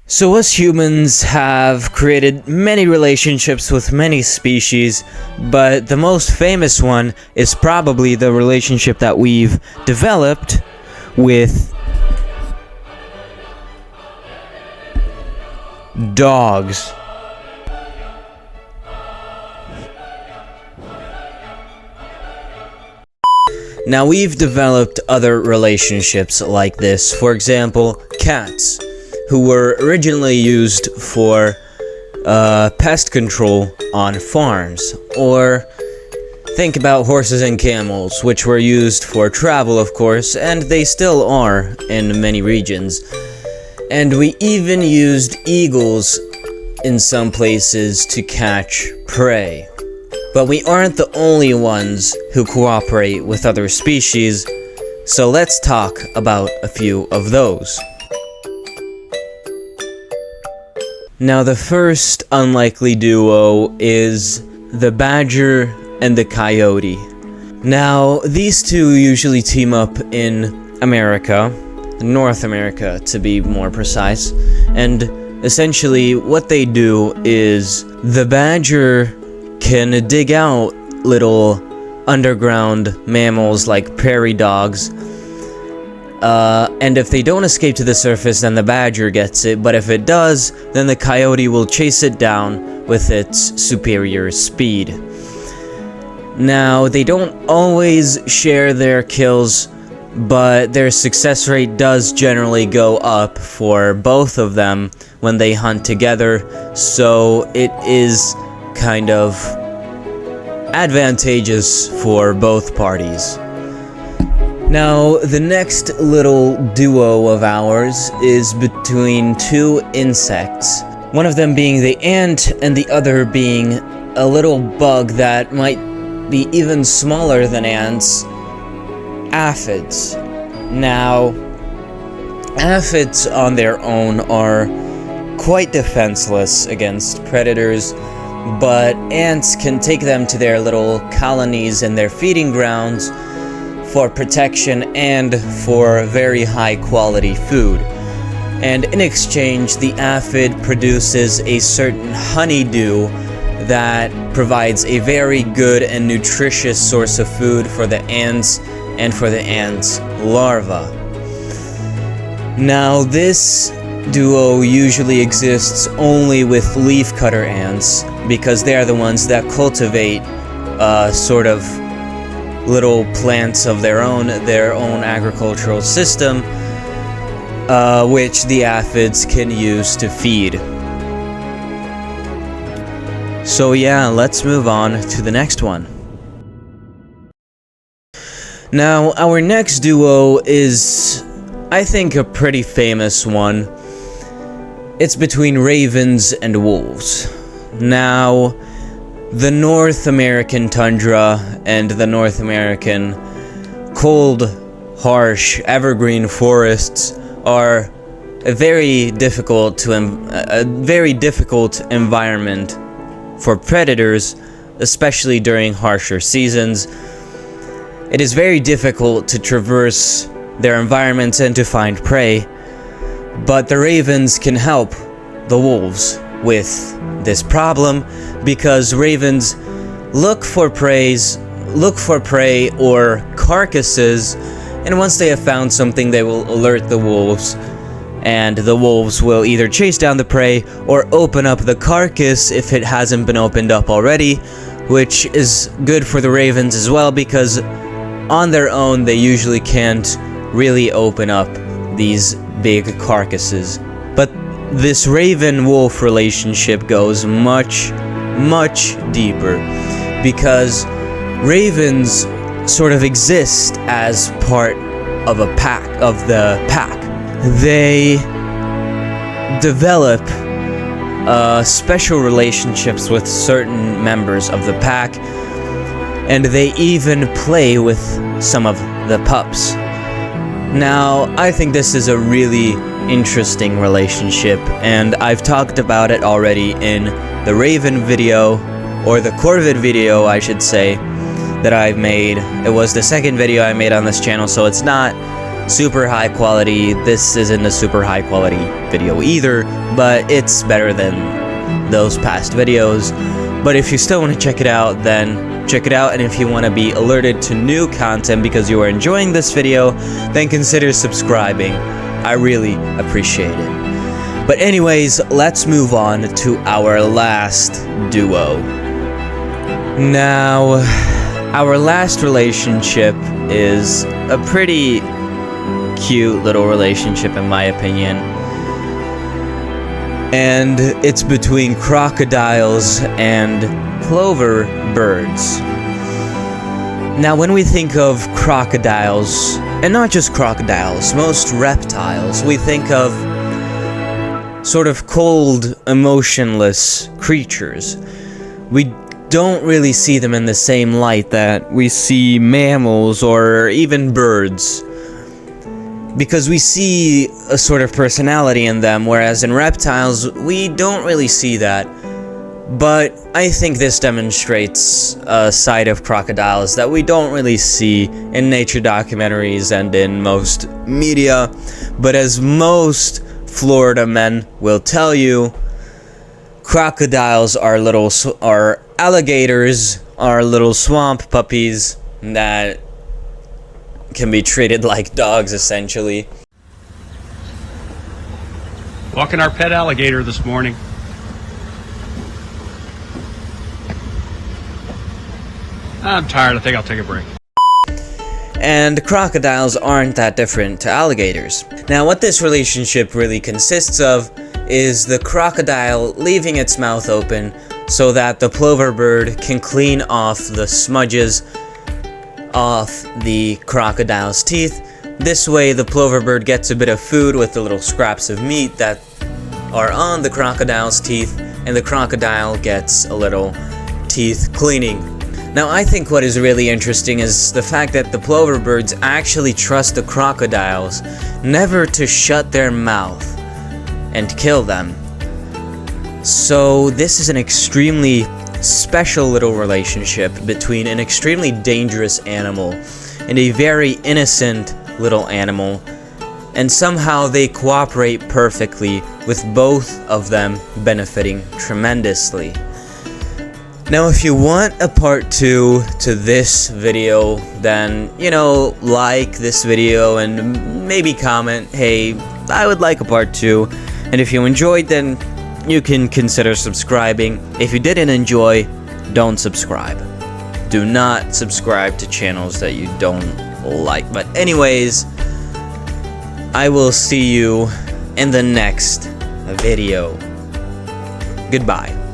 So us humans have created many relationships with many species, but the most famous one is probably the relationship that we've developed with dogs. Now we've developed other relationships like this. For example, cats, who were originally used for pest control on farms. Or think about horses and camels, which were used for travel, of course, and they still are in many regions. And we even used eagles in some places to catch prey. But we aren't the only ones who cooperate with other species, so let's talk about a few of those. Now the first unlikely duo is the badger and the coyote. Now these two usually team up in America, North America to be more precise, and essentially what they do is the badger can dig out little underground mammals like prairie dogs, and if they don't escape to the surface, then the badger gets it, but if it does, then the coyote will chase it down with its superior speed. Now, they don't always share their kills, but their success rate does generally go up for both of them when they hunt together, so it is kind of advantageous for both parties. Now, the next little duo of ours is between two insects, one of them being the ant and the other being a little bug that might be even smaller than ants, aphids. Now, aphids on their own are quite defenseless against predators, but ants can take them to their little colonies and their feeding grounds for protection and for very high quality food. And in exchange, the aphid produces a certain honeydew that provides a very good and nutritious source of food for the ants and for the ants' larvae. Now, this duo usually exists only with leafcutter ants because they are the ones that cultivate sort of little plants of their own agricultural system, which the aphids can use to feed. So yeah, let's move on to the next one. Now, our next duo is, I think, a pretty famous one. It's between ravens and wolves. Now, the North American tundra and the North American cold, harsh, evergreen forests are a very difficult environment for predators, especially during harsher seasons. It is very difficult to traverse their environments and to find prey, but the ravens can help the wolves with this problem because ravens look for prey or carcasses, and once they have found something, they will alert the wolves, and the wolves will either chase down the prey or open up the carcass if it hasn't been opened up already, which is good for the ravens as well because on their own they usually can't really open up these big carcasses. But this raven-wolf relationship goes much, much deeper because ravens sort of exist as part of the pack. They develop special relationships with certain members of the pack, and they even play with some of the pups. Now, I think this is a really interesting relationship, and I've talked about it already in the raven video, or the corvid video, I should say, that I've made. It was the second video I made on this channel, so it's not super high quality. This isn't a super high quality video either, but it's better than those past videos. But if you still want to check it out, then check it out, and if you want to be alerted to new content because you are enjoying this video, then consider subscribing. I really appreciate it. But anyways, let's move on to our last duo. Now, our last relationship is a pretty cute little relationship in my opinion. And it's between crocodiles and plover birds. Now, when we think of crocodiles, and not just crocodiles, most reptiles, we think of sort of cold, emotionless creatures. We don't really see them in the same light that we see mammals or even birds, because we see a sort of personality in them, whereas in reptiles, we don't really see that. But I think this demonstrates a side of crocodiles that we don't really see in nature documentaries and in most media. But as most Florida men will tell you, crocodiles are alligators are little swamp puppies that can be treated like dogs, essentially. Walking our pet alligator this morning. I'm tired, I think I'll take a break. And crocodiles aren't that different to alligators. Now, what this relationship really consists of is the crocodile leaving its mouth open so that the plover bird can clean off the smudges off the crocodile's teeth. This way, the plover bird gets a bit of food with the little scraps of meat that are on the crocodile's teeth, and the crocodile gets a little teeth cleaning. Now, I think what is really interesting is the fact that the plover birds actually trust the crocodiles never to shut their mouth and kill them. So this is an extremely special little relationship between an extremely dangerous animal and a very innocent little animal, and somehow they cooperate perfectly, with both of them benefiting tremendously. Now, if you want a part 2 to this video, then, like this video and maybe comment, hey, I would like a part 2. And if you enjoyed, then you can consider subscribing. If you didn't enjoy, don't subscribe. Do not subscribe to channels that you don't like. But anyways, I will see you in the next video. Goodbye.